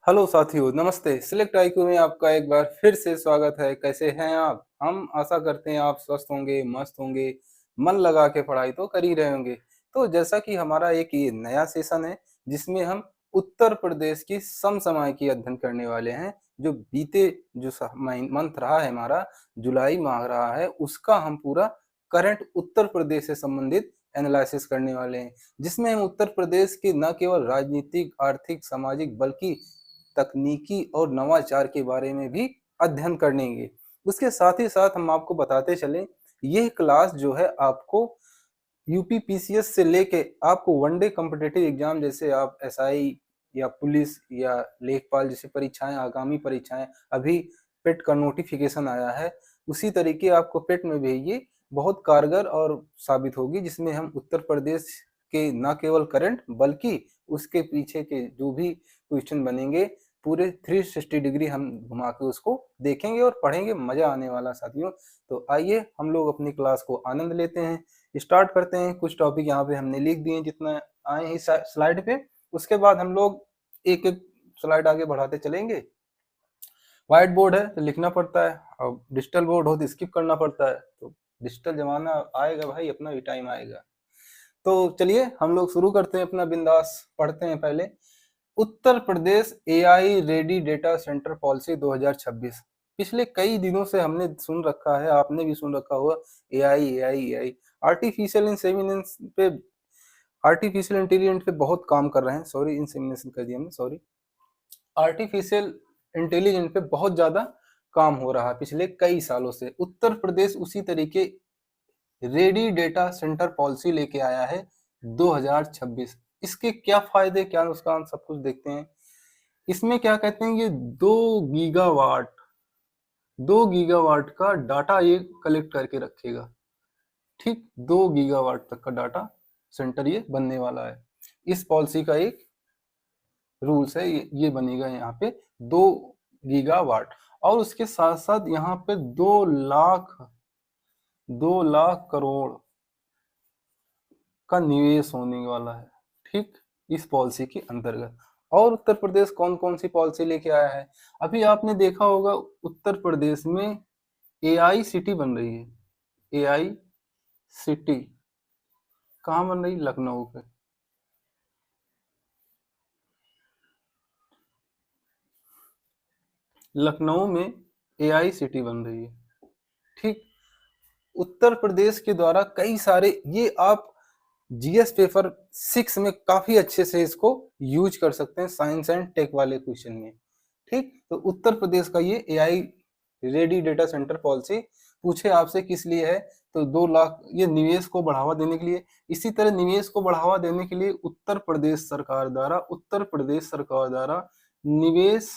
Hello साथियों, नमस्ते। Select IQ में आपका एक बार फिर से स्वागत है। कैसे हैं आप? हम आशा करते हैं आप स्वस्थ होंगे, मस्त होंगे, मन लगा के पढ़ाई तो कर ही रहे होंगे। तो जैसा कि हमारा एक ये नया सेशन है, जिसमें हम उत्तर प्रदेश की समसामयिकी अध्ययन करने वाले हैं। जो बीते जो मंथ रहा है हमारा, जुलाई माह रहा है, उसका हम पूरा करंट उत्तर प्रदेश से संबंधित एनालिसिस करने वाले हैं, जिसमें हम उत्तर प्रदेश की न केवल राजनीतिक, आर्थिक, सामाजिक बल्कि तकनीकी और नवाचार के बारे में भी अध्ययन करेंगे। उसके साथ ही साथ हम आपको बताते चलें, यह क्लास जो है आपको यूपीपीसीएस से लेके आपको वनडे कॉम्पिटिटिव एग्जाम जैसे आप एसआई या पुलिस या लेखपाल जैसी परीक्षाएं, आगामी परीक्षाएं, अभी पेट का नोटिफिकेशन आया है, उसी तरीके आपको पेट में भी ये बहुत कारगर और साबित होगी, जिसमें हम उत्तर प्रदेश के न केवल करंट बल्कि उसके पीछे के जो भी क्वेश्चन बनेंगे पूरे 360 डिग्री हम घुमा के उसको देखेंगे और पढ़ेंगे। मजा आने वाला साथियों। तो आइए हम लोग अपनी क्लास को आनंद लेते हैं, स्टार्ट करते हैं। कुछ टॉपिक यहाँ पे हमने लिख दिए जितना आए हैं स्लाइड पे, उसके बाद हम लोग एक एक स्लाइड आगे बढ़ाते चलेंगे। व्हाइट बोर्ड है तो लिखना पड़ता है, और डिजिटल बोर्ड हो तो स्किप करना पड़ता है। तो डिजिटल जमाना आएगा भाई, अपना भी टाइम आएगा। तो चलिए हम लोग शुरू करते हैं अपना बिंदास, पढ़ते हैं पहले। Uttar Pradesh AI ready data centre policy 2026। पिछले कई दिनों से हमने सुन रखा है, आपने भी सुन रखा होगा, एआई एआई एआई। आर्टिफिशियल इंसेमिनेंस पे, आर्टिफिशियल इंटेलिजेंस पे बहुत काम कर रहे हैं। सॉरी, इंसेमिनेशन कर दिया हमने, सॉरी। आर्टिफिशियल इंटेलिजेंस पे बहुत ज्यादा काम हो रहा है पिछले कई सालों से। उत्तर प्रदेश उसी तरीके रेडी डेटा सेंटर पॉलिसी लेके आया है 2026। इसके क्या फायदे, क्या नुकसान, सब कुछ देखते हैं। इसमें क्या कहते हैं, ये 2 गीगावाट का डाटा ये कलेक्ट करके रखेगा। ठीक, 2 गीगावाट तक का डाटा सेंटर ये बनने वाला है। इस पॉलिसी का एक रूल्स है, ये बनेगा यहाँ पे 2 गीगावाट। और उसके साथ साथ यहाँ पे 2 लाख करोड़ का निवेश होने वाला है। ठीक, इस पॉलिसी के अंतर्गत। और उत्तर प्रदेश कौन कौन सी पॉलिसी लेके आया है? अभी आपने देखा होगा उत्तर प्रदेश में एआई सिटी बन रही है। एआई सिटी कहाँ बन रही? लखनऊ पे। लखनऊ में एआई सिटी बन रही है। ठीक, उत्तर प्रदेश के द्वारा कई सारे, ये आप जीएस पेपर 6 में काफी अच्छे से इसको यूज कर सकते हैं, साइंस एंड टेक वाले क्वेश्चन में। ठीक, तो उत्तर प्रदेश का ये AI ready data centre policy पूछे आपसे किस लिए है, तो 2 लाख, ये निवेश को बढ़ावा देने के लिए। इसी तरह निवेश को बढ़ावा देने के लिए उत्तर प्रदेश सरकार द्वारा निवेश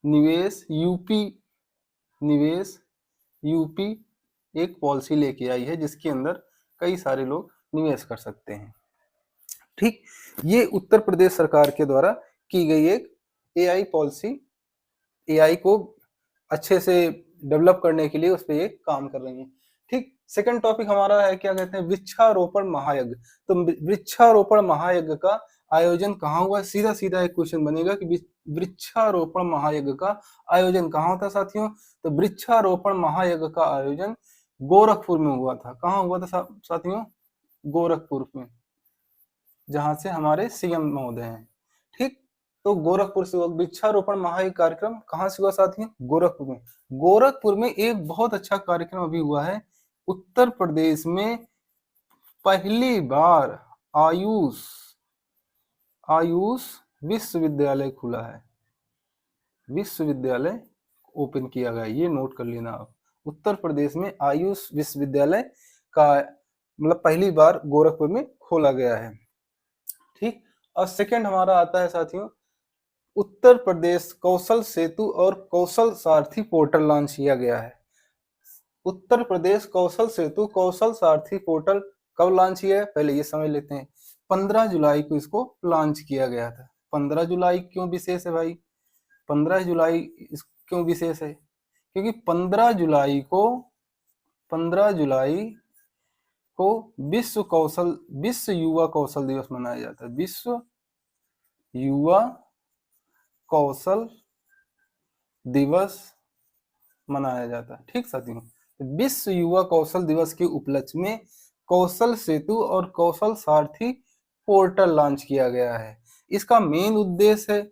निवेश यूपी निवेश यूपी एक पॉलिसी लेके आई है, जिसके अंदर कई सारे लोग निवेश कर सकते हैं। ठीक, ये उत्तर प्रदेश सरकार के द्वारा की गई एक एआई पॉलिसी, एआई को अच्छे से डेवलप करने के लिए उस पर ये काम कर रही है। ठीक, सेकंड टॉपिक हमारा है, क्या कहते हैं, वृक्षारोपण महायज्ञ। तो वृक्षारोपण महायज्ञ का आयोजन कहाँ हुआ? सीधा सीधा एक क्वेश्चन बनेगा कि वृक्षारोपण महायज्ञ का आयोजन कहाँ होता है साथियों? तो वृक्षारोपण महायज्ञ का आयोजन गोरखपुर में हुआ था। कहाँ हुआ था साथियों? गोरखपुर में, जहां से हमारे सीएम महोदय हैं। ठीक, तो गोरखपुर से वृक्षारोपण महायज्ञ कार्यक्रम कहाँ से हुआ साथियों? गोरखपुर में। गोरखपुर में एक बहुत अच्छा कार्यक्रम अभी हुआ है। उत्तर प्रदेश में पहली बार आयुष आयुष विश्वविद्यालय खुला है। विश्वविद्यालय ओपन किया गया, ये नोट कर लेना आप। उत्तर प्रदेश में आयुष विश्वविद्यालय का मतलब पहली बार गोरखपुर में खोला गया है। ठीक, और सेकंड हमारा आता है साथियों, उत्तर प्रदेश कौशल सेतु और कौशल सारथी पोर्टल लॉन्च किया गया है। उत्तर प्रदेश कौशल सेतु कौशल सारथी पोर्टल कब लॉन्च किया है, पहले ये समझ लेते हैं। 15 जुलाई को इसको लॉन्च किया गया था। 15 जुलाई क्यों विशेष है भाई? 15 जुलाई क्यों विशेष है? क्योंकि 15 जुलाई को विश्व युवा कौशल दिवस मनाया जाता है। विश्व युवा कौशल दिवस मनाया जाता है। ठीक साथियों, विश्व युवा कौशल दिवस के उपलक्ष्य में कौशल सेतु और कौशल सारथी पोर्टल लॉन्च किया गया है। इसका मेन उद्देश्य है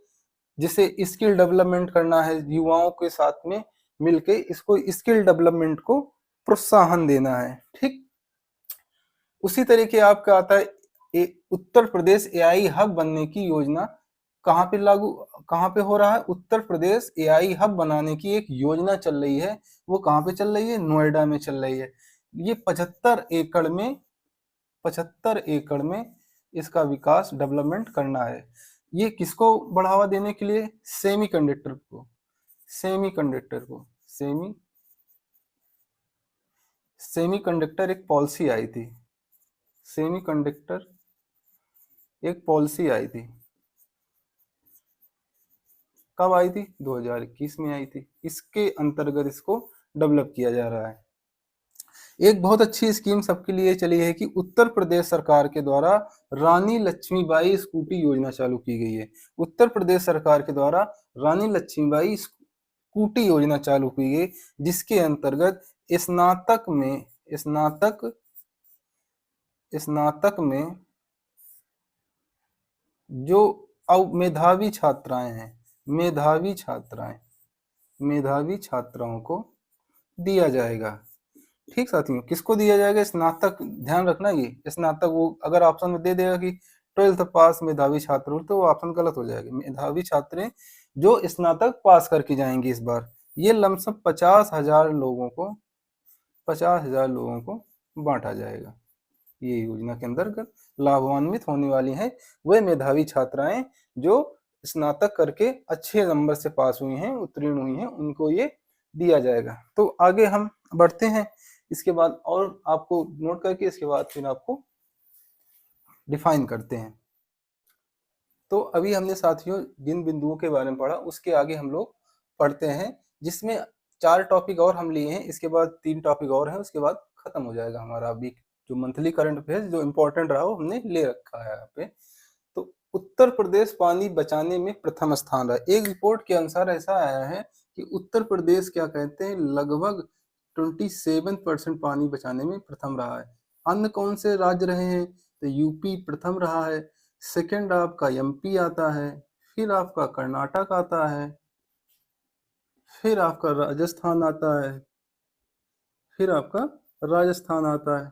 जिसे स्किल डेवलपमेंट करना है, युवाओं के साथ में मिलके इसको स्किल डेवलपमेंट को प्रोत्साहन देना है। ठीक, उसी तरीके आपका आता है उत्तर प्रदेश एआई हब बनने की योजना कहाँ पे हो रहा है? उत्तर प्रदेश एआई हब बनाने की एक योजना चल रही है। वो कहाँ पे चल रही है? नोएडा में चल रही है। ये 75 एकड़ में इसका विकास डेवलपमेंट करना है। ये किसको बढ़ावा देने के लिए? सेमीकंडक्टर को सेमीकंडक्टर एक पॉलिसी आई थी। सेमीकंडक्टर एक पॉलिसी आई थी। कब आई थी? 2021 में आई थी। इसके अंतर्गत इसको डेवलप किया जा रहा है। एक बहुत अच्छी स्कीम सबके लिए चली है कि उत्तर प्रदेश सरकार के द्वारा रानी लक्ष्मीबाई स्कूटी योजना चालू की गई है। उत्तर प्रदेश सरकार के द्वारा रानी लक्ष्मीबाई स्कूटी योजना चालू की गई, जिसके अंतर्गत स्नातक में जो मेधावी छात्राएं हैं, मेधावी छात्राओं को दिया जाएगा। ठीक साथियों, किसको दिया जाएगा? स्नातक। ध्यान रखना, ये स्नातक, वो अगर ऑप्शन में दे देगा कि 12th पास मेधावी छात्र, तो वो ऑप्शन गलत हो जाएगा। मेधावी छात्रें जो स्नातक पास करके जाएंगी इस बार, ये लमसम 50,000 लोगों को बांटा जाएगा। ये योजना के अंतर्गत लाभान्वित होने वाली हैं वे मेधावी छात्राएं जो स्नातक करके अच्छे नंबर से पास हुई हैं, उत्तीर्ण हुई हैं, उनको ये दिया जाएगा। तो आगे हम बढ़ते हैं। इसके बाद और आपको नोट करके इसके बाद फिर आपको डिफाइन करते हैं। तो अभी हमने साथियों जिन बिंदुओं के बारे में पढ़ा, उसके आगे हम लोग पढ़ते हैं, जिसमें 4 टॉपिक और हम लिए हैं। इसके बाद 3 टॉपिक और हैं, उसके बाद खत्म हो जाएगा हमारा अभी जो मंथली करंट अफेयर्स जो इम्पोर्टेंट रहा वो हमने ले रखा है यहाँ पे। तो उत्तर प्रदेश पानी बचाने में प्रथम स्थान रहा। एक रिपोर्ट के अनुसार ऐसा आया है कि उत्तर प्रदेश क्या कहते हैं, लगभग 27% पानी बचाने में प्रथम रहा है। अन्य कौन से राज्य रहे हैं? तो यूपी प्रथम रहा है, सेकंड आपका एमपी आता है, फिर आपका कर्नाटक आता है, फिर आपका राजस्थान आता है,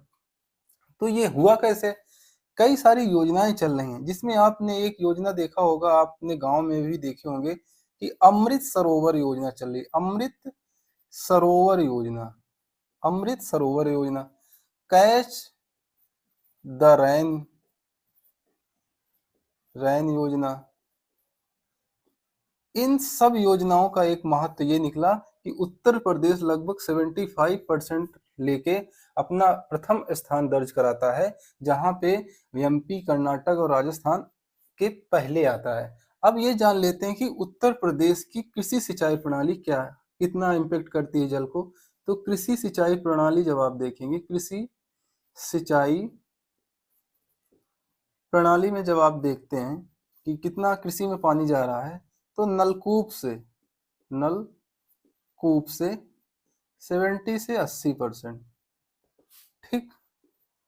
तो ये हुआ कैसे? कई सारी योजनाएं चल रही हैं, जिसमें आपने एक योजना देखा होगा, आपने गांव में भी देखे होंगे कि अमृत सरोवर योजना चल रही है। अमृत सरोवर योजना, कैच द रैन योजना। इन सब योजनाओं का एक महत्व ये निकला कि उत्तर प्रदेश लगभग 75% लेके अपना प्रथम स्थान दर्ज कराता है, जहां पे एमपी, कर्नाटक और राजस्थान के पहले आता है। अब ये जान लेते हैं कि उत्तर प्रदेश की कृषि सिंचाई प्रणाली कितना इम्पेक्ट करती है जल को। तो कृषि सिंचाई प्रणाली जब आप देखेंगे, कृषि सिंचाई प्रणाली में जब आप देखते हैं कि कितना कृषि में पानी जा रहा है, तो नलकूप से 70 से 80%। ठीक,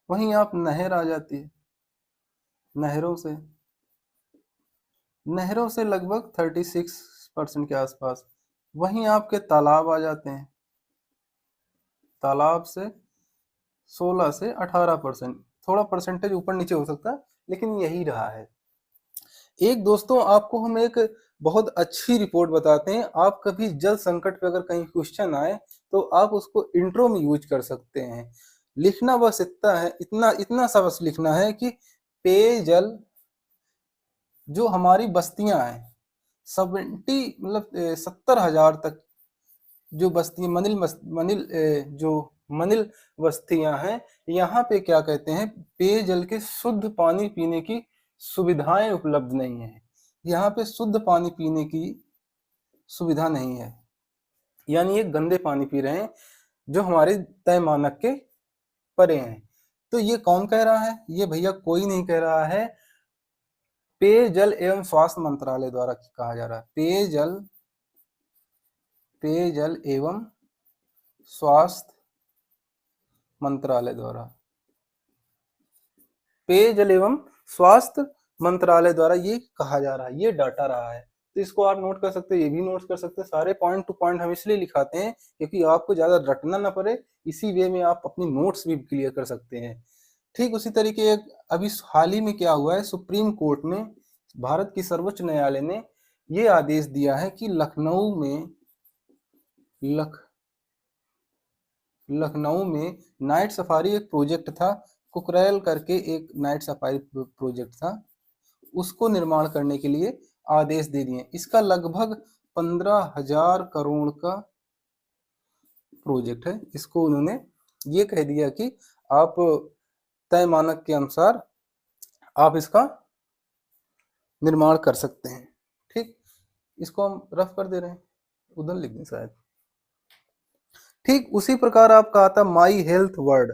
वहीं आप नहर आ जाती है, नहरों से लगभग 36% के आसपास। वहीं आपके तालाब आ जाते हैं, तालाब से 16 से 18%। थोड़ा परसेंटेज ऊपर नीचे हो सकता है, लेकिन यही रहा है। एक दोस्तों, आपको हम एक बहुत अच्छी रिपोर्ट बताते हैं। आप कभी जल संकट पे अगर कहीं क्वेश्चन आए तो आप उसको इंट्रो में यूज कर सकते हैं। लिखना बस इतना है, इतना सा बस लिखना है कि पेयजल, जो हमारी बस्तियां हैं 70,000 तक जो बस्तियां मनिल बस्तियां हैं, यहाँ पे क्या कहते हैं, पेयजल के शुद्ध पानी पीने की सुविधाएं उपलब्ध नहीं है। यहाँ पे शुद्ध पानी पीने की सुविधा नहीं है, यानी ये गंदे पानी पी रहे हैं जो हमारे तय मानक के परे हैं। तो ये कौन कह रहा है? ये भैया कोई नहीं कह रहा है, पेयजल एवं स्वास्थ्य मंत्रालय द्वारा कहा जा रहा है, पेयजल एवं स्वास्थ्य मंत्रालय द्वारा, पेयजल एवं स्वास्थ्य मंत्रालय द्वारा ये कहा जा रहा है, ये डाटा रहा है। तो इसको आप नोट कर सकते हैं, ये भी नोट कर सकते हैं। सारे पॉइंट टू पॉइंट हम इसलिए लिखाते हैं क्योंकि आपको ज्यादा रटना ना पड़े, इसी वे में आप अपनी नोट्स भी क्लियर कर सकते हैं। ठीक उसी तरीके अभी हाल ही में क्या हुआ है, सुप्रीम कोर्ट ने, भारत की सर्वोच्च न्यायालय ने ये आदेश दिया है कि लखनऊ में नाइट सफारी एक प्रोजेक्ट था, कुकरेल करके एक नाइट सफारी प्रोजेक्ट था, उसको निर्माण करने के लिए आदेश दे दिए। इसका लगभग 15,000 करोड़ का प्रोजेक्ट है। इसको उन्होंने ये कह दिया कि आप तय मानक के अनुसार आप इसका निर्माण कर सकते हैं। ठीक, इसको हम रफ कर दे रहे हैं, उधर लिख दें शायद। ठीक उसी प्रकार आप कहा था my health word,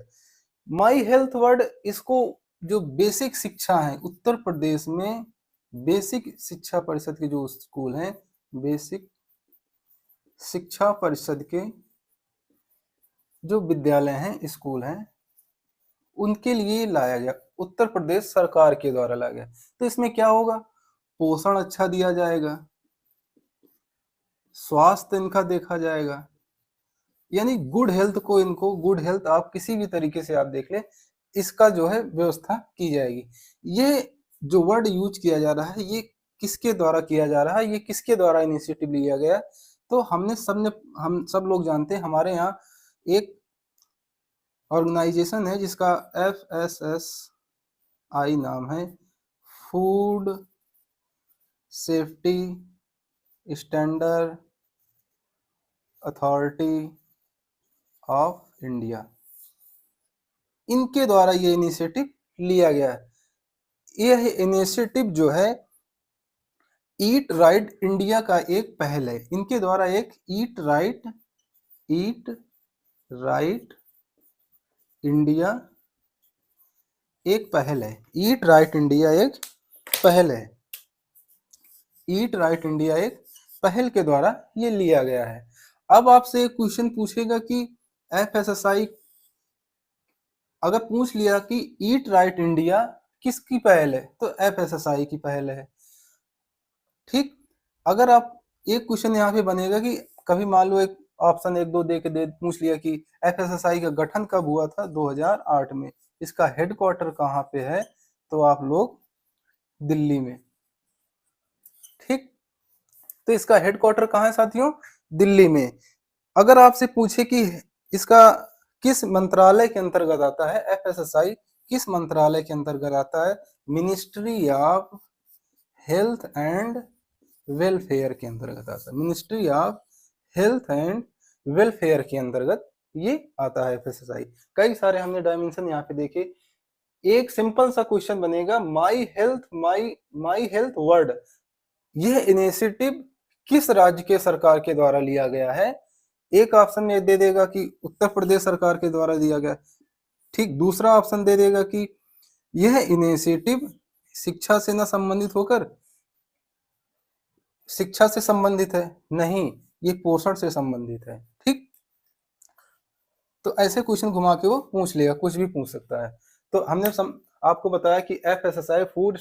my health word, इसको जो बेसिक शिक्षा है उत्तर प्रदेश में, बेसिक शिक्षा परिषद के जो स्कूल हैं, बेसिक शिक्षा परिषद के जो विद्यालय हैं, स्कूल हैं, उनके लिए लाया गया, उत्तर प्रदेश सरकार के द्वारा लाया गया। तो इसमें क्या होगा, पोषण अच्छा दिया जाएगा, स्वास्थ्य इनका देखा जाएगा, यानी गुड हेल्थ को, इनको गुड हेल्थ आप किसी भी तरीके से आप देख ले, इसका जो है व्यवस्था की जाएगी। ये जो वर्ड यूज किया जा रहा है, ये किसके द्वारा किया जा रहा है, ये किसके द्वारा इनिशिएटिव लिया गया? तो हम सब लोग जानते हैं, हमारे यहाँ एक ऑर्गेनाइजेशन है जिसका FSSI नाम है, food safety standard authority of India, इनके द्वारा ये इनिशिएटिव लिया गया है। यह इनिशिएटिव जो है ईट राइट इंडिया का एक पहल है, इनके द्वारा एक ईट राइट इंडिया एक पहल है, ईट राइट इंडिया एक पहल है, ईट राइट इंडिया एक पहल के द्वारा ये लिया गया है। अब आपसे एक क्वेश्चन पूछेगा कि FSSI अगर पूछ लिया कि ईट राइट इंडिया किसकी पहल है, तो FSSI की पहल है। ठीक, अगर आप एक क्वेश्चन यहाँ पे बनेगा कि कभी मान लो एक ऑप्शन 1 2 दे के पूछ लिया कि FSSI का गठन कब हुआ था, 2008 में, इसका हेडक्वार्टर कहाँ पे है, तो आप लोग दिल्ली में। ठीक, तो इसका हेडक्वार्टर कहाँ है साथियों, दिल्ली में। अगर आपसे पूछे कि इसका किस मंत्रालय के अंतर्गत आता है, FSSI किस मंत्रालय के अंतर्गत आता है, ministry of health and welfare के अंतर्गत आता है, ministry of health and welfare के अंतर्गत ये आता है FSSI। कई सारे हमने डायमेंशन यहाँ पे देखे। एक सिंपल सा क्वेश्चन बनेगा, माई हेल्थ वर्ड, यह इनिशिएटिव किस राज्य के सरकार के द्वारा लिया गया है? एक ऑप्शन में दे देगा कि उत्तर प्रदेश सरकार के द्वारा दिया गया। ठीक, दूसरा ऑप्शन दे देगा कि यह इनिशिएटिव शिक्षा से न संबंधित होकर शिक्षा से संबंधित है, नहीं, ये पोषण से संबंधित है। ठीक, तो ऐसे क्वेश्चन घुमा के वो पूछ लेगा, कुछ भी पूछ सकता है। तो हमने आपको बताया कि FSSI food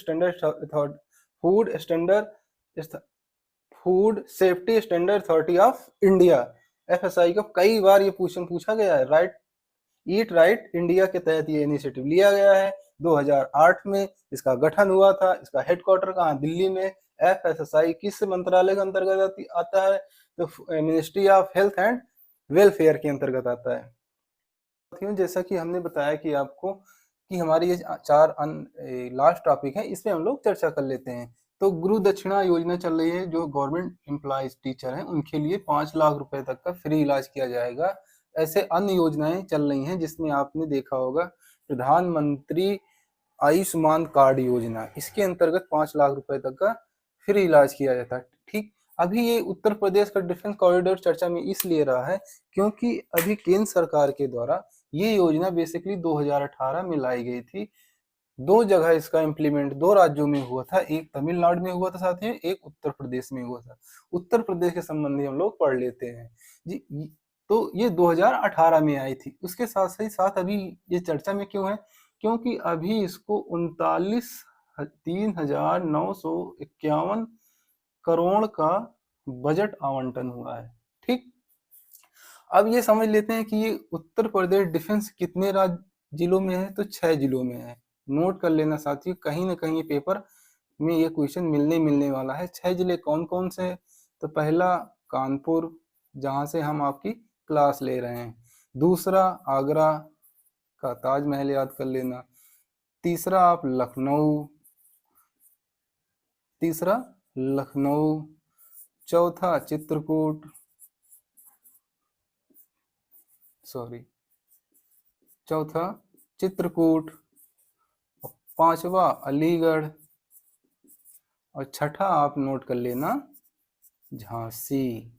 safety standard authority of India, FSSI को कई बार ये क्वेश्चन पूछा गया है। ईट राइट इंडिया के तहत ये इनिशिएटिव लिया गया है, 2008 में इसका गठन हुआ था, इसका हेडक्वार्टर कहाँ, दिल्ली में। FSSI किस मंत्रालय के अंतर्गत आता है, तो ministry of health and welfare के अंतर्गत आता है। जैसा कि हमने बताया कि आपको कि हमारी ये 4 लास्ट टॉपिक है, इसमें हम लोग चर्चा कर लेते हैं। तो गुरु दक्षिणा योजना चल रही है, जो गवर्नमेंट एम्प्लॉयज टीचर हैं उनके लिए 5 लाख रुपए तक का फ्री इलाज किया जाएगा। ऐसे अन्य योजनाएं चल रही हैं जिसमें आपने देखा होगा प्रधानमंत्री आयुष्मान कार्ड योजना, इसके अंतर्गत 5 लाख रुपए तक का फ्री इलाज किया जाता है। ठीक, अभी ये उत्तर प्रदेश का डिफेंस कॉरिडोर चर्चा में इसलिए रहा है क्योंकि अभी केंद्र सरकार के द्वारा ये योजना बेसिकली 2018 में लाई गई थी, दो जगह इसका इम्प्लीमेंट दो राज्यों में हुआ था, एक तमिलनाडु में हुआ था साथियों, एक उत्तर प्रदेश में हुआ था। उत्तर प्रदेश के संबंधी हम लोग पढ़ लेते हैं जी। तो ये 2018 में आई थी। उसके साथ ही साथ अभी ये चर्चा में क्यों है, क्योंकि अभी इसको 39,03,951 करोड़ का बजट आवंटन हुआ है। ठीक, अब ये समझ लेते हैं कि ये उत्तर प्रदेश डिफेंस कितने राज्य जिलों में है, तो 6 जिलों में है। नोट कर लेना साथियों, कहीं ना कहीं पेपर में ये क्वेश्चन मिलने वाला है। 6 जिले कौन कौन से हैं, तो पहला कानपुर, जहां से हम आपकी क्लास ले रहे हैं। दूसरा आगरा का ताजमहल याद कर लेना। तीसरा आप लखनऊ। चौथा चित्रकूट, चौथा चित्रकूट। पांचवा अलीगढ़। और छठा आप नोट कर लेना झांसी,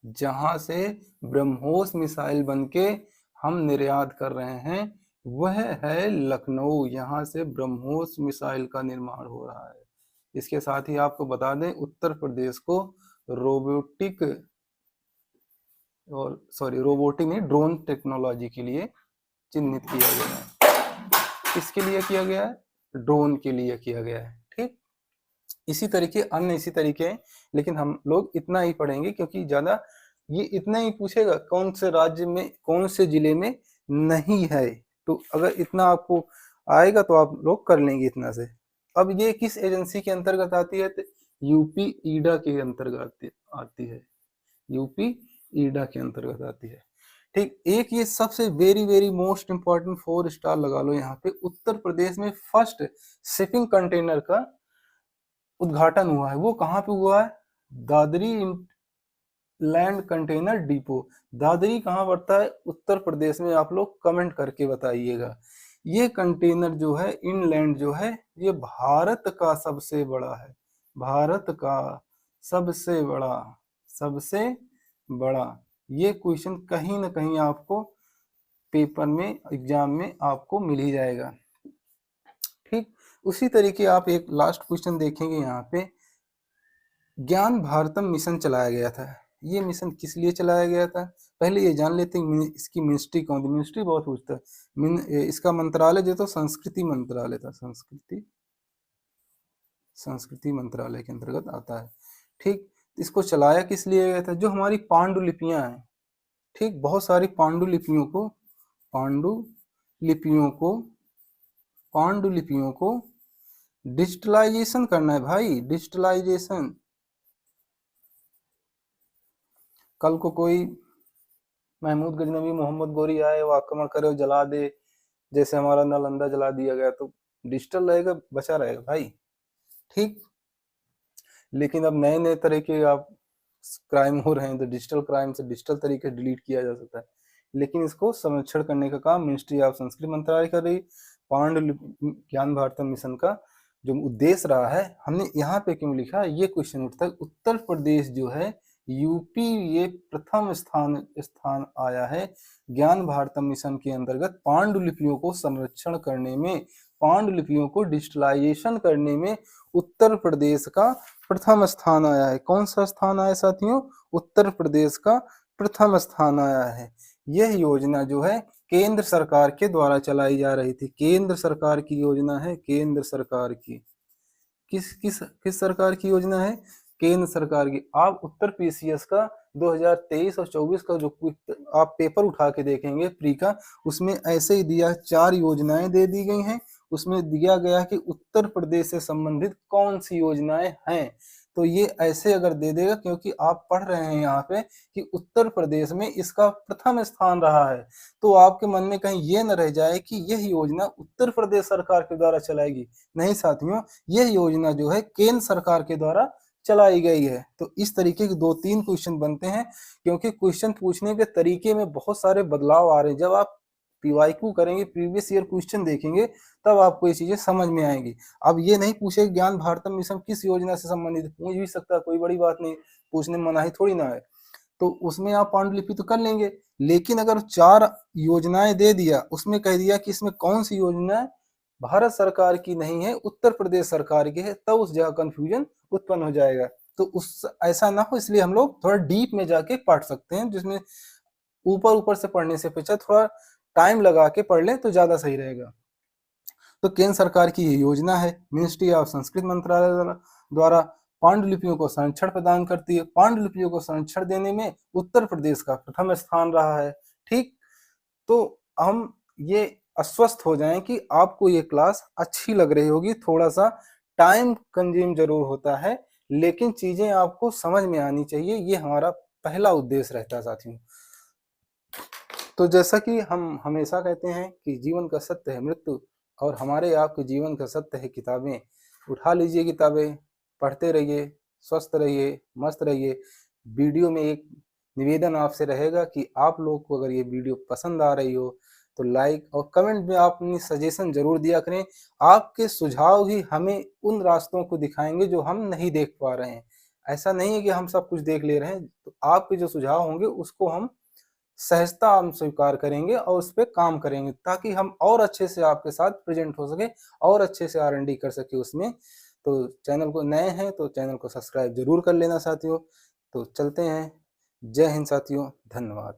जहां से ब्रह्मोस मिसाइल बनके हम निर्यात कर रहे हैं, वह है लखनऊ। यहाँ से ब्रह्मोस मिसाइल का निर्माण हो रहा है। इसके साथ ही आपको बता दें, उत्तर प्रदेश को रोबोटिक नहीं, ड्रोन टेक्नोलॉजी के लिए चिन्हित किया गया है। किसके लिए किया गया है, ड्रोन के लिए किया गया है। ठीक, इसी तरीके हैं, लेकिन हम लोग इतना ही पढ़ेंगे क्योंकि ज्यादा ये इतना ही पूछेगा कौन से राज्य में कौन से जिले में नहीं है। तो अगर इतना आपको आएगा तो आप लोग कर लेंगे इतना से। अब ये किस एजेंसी के अंतर्गत आती है, तो यूपी ईडा के अंतर्गत आती है। यूपी ईडा के अंतर्गत आती है। ठीक, एक ये सबसे very very most important 4 star लगा लो यहाँ पे। उत्तर प्रदेश में फर्स्ट शिपिंग कंटेनर का उद्घाटन हुआ है। वो कहाँ पे हुआ है, Dadri land container depot. Dadri कहाँ पड़ता है, उत्तर प्रदेश में। आप लोग कमेंट करके बताइएगा। ये कंटेनर जो है, इनलैंड जो है, ये भारत का सबसे बड़ा है। भारत का सबसे बड़ा। ये क्वेश्चन कहीं ना कहीं आपको पेपर में, एग्जाम में आपको मिल ही जाएगा। ठीक, उसी तरीके आप एक लास्ट क्वेश्चन देखेंगे यहाँ पे। ज्ञान भारतम मिशन चलाया गया था। ये मिशन किस लिए चलाया गया था, पहले ये जान लेते हैं। इसकी मिनिस्ट्री कौन थी, मिनिस्ट्री बहुत पूछता है। इसका मंत्रालय जो था संस्कृति मंत्रालय था। संस्कृति मंत्रालय के अंतर्गत आता है। ठीक, इसको चलाया किस लिए गया था, जो हमारी पांडुलिपियां हैं। ठीक, बहुत सारी पांडुलिपियों को डिजिटलाइजेशन करना है भाई, डिजिटलाइजेशन। कल को कोई महमूद गजनवी, मोहम्मद गोरी आए, वो आक्रमण करे, वो जला दे, जैसे हमारा नालंदा जला दिया गया, तो डिजिटल रहेगा, बचा रहेगा भाई। ठीक, लेकिन अब नए नए तरह के आप क्राइम हो रहे हैं, तो डिजिटल क्राइम से डिजिटल तरीके डिलीट किया जा सकता है, लेकिन इसको संरक्षण करने का काम मिनिस्ट्री ऑफ संस्कृति मंत्रालय कर रही। पांडुलिपि ज्ञान भारतम मिशन का जो उद्देश्य रहा है, हमने यहाँ पे क्यों लिखा है, ये क्वेश्चन उठता है। उत्तर प्रदेश जो है, यूपी ये प्रथम स्थान आया है ज्ञान भारतम मिशन के अंतर्गत पांडुलिपियों को संरक्षण करने में, पांडुलिपियों को डिजिटलाइजेशन करने में उत्तर प्रदेश का प्रथम स्थान आया है। कौन सा स्थान आया साथियों, उत्तर प्रदेश का प्रथम स्थान आया है। यह योजना जो है केंद्र सरकार के द्वारा चलाई जा रही थी। केंद्र सरकार की योजना है, केंद्र सरकार की। किस सरकार की योजना है, केंद्र सरकार की। आप उत्तर पीसीएस का 2023 और 24 का जो आप पेपर उठा के देखेंगे प्री का, उसमें ऐसे ही दिया, 4 योजनाएं दे दी गई हैं। उसमें दिया गया कि उत्तर प्रदेश से संबंधित कौन सी योजनाएं हैं। तो ये ऐसे अगर दे देगा, क्योंकि आप पढ़ रहे हैं यहाँ पे कि उत्तर प्रदेश में इसका प्रथम स्थान रहा है, तो आपके मन में कहीं ये न रह जाए कि यह योजना उत्तर प्रदेश सरकार के द्वारा चलाएगी। नहीं साथियों, यह योजना जो है केंद्र सरकार के द्वारा चलाई गई है। तो इस तरीके के 2-3 क्वेश्चन बनते हैं, क्योंकि क्वेश्चन पूछने के तरीके में बहुत सारे बदलाव आ रहे हैं। जब आप पीवाईक्यू करेंगे, प्रीवियस ईयर क्वेश्चन देखेंगे, तब आपको ये चीजें समझ में आएंगी। अब ये नहीं पूछे ज्ञान भारतम मिशन किस योजना से संबंधित, पूछ भी सकता है, कोई बड़ी बात नहीं, पूछने में मनाही थोड़ी ना है। तो उसमें आप पांडुलिपि तो कर लेंगे, लेकिन अगर 4 योजनाएं दे दिया, उसमें कह दिया कि इसमें कौन सी योजना भारत सरकार की नहीं है, उत्तर प्रदेश सरकार की है, तब उस जगह कंफ्यूजन उत्पन्न हो जाएगा। तो उस ऐसा ना हो, इसलिए हम लोग थोड़ा डीप में जाके पढ़ सकते हैं, जिसमें ऊपर ऊपर से पढ़ने से अच्छा थोड़ा टाइम लगा के पढ़ लें तो ज्यादा सही रहेगा। तो केंद्र सरकार की ये योजना है, मिनिस्ट्री ऑफ संस्कृत मंत्रालय द्वारा पांडुलिपियों को संरक्षण प्रदान करती है। पांडुलिपियों को संरक्षण देने में उत्तर प्रदेश का प्रथम स्थान रहा है। ठीक, तो हम ये आश्वस्त हो जाएं कि आपको ये क्लास अच्छी लग रही होगी। थोड़ा सा टाइम कंज्यूम जरूर होता है, लेकिन चीजें आपको समझ में आनी चाहिए, ये हमारा पहला उद्देश्य रहता है साथियों। तो जैसा कि हम हमेशा कहते हैं कि जीवन का सत्य है मृत्यु, और हमारे आपके जीवन का सत्य है किताबें। उठा लीजिए किताबें, पढ़ते रहिए, स्वस्थ रहिए, मस्त रहिए। वीडियो में एक निवेदन आपसे रहेगा कि आप लोग को अगर ये वीडियो पसंद आ रही हो तो लाइक और कमेंट में आप अपनी सजेशन जरूर दिया करें। आपके सुझाव ही हमें उन रास्तों को दिखाएंगे जो हम नहीं देख पा रहे हैं। ऐसा नहीं है कि हम सब कुछ देख ले रहे हैं, तो आपके जो सुझाव होंगे उसको हम सहजता हम स्वीकार करेंगे और उस पर काम करेंगे, ताकि हम और अच्छे से आपके साथ प्रेजेंट हो सके और अच्छे से R&D कर सके उसमें। तो चैनल को नए हैं तो चैनल को सब्सक्राइब जरूर कर लेना साथियों। तो चलते हैं। जय हिंद साथियों, धन्यवाद।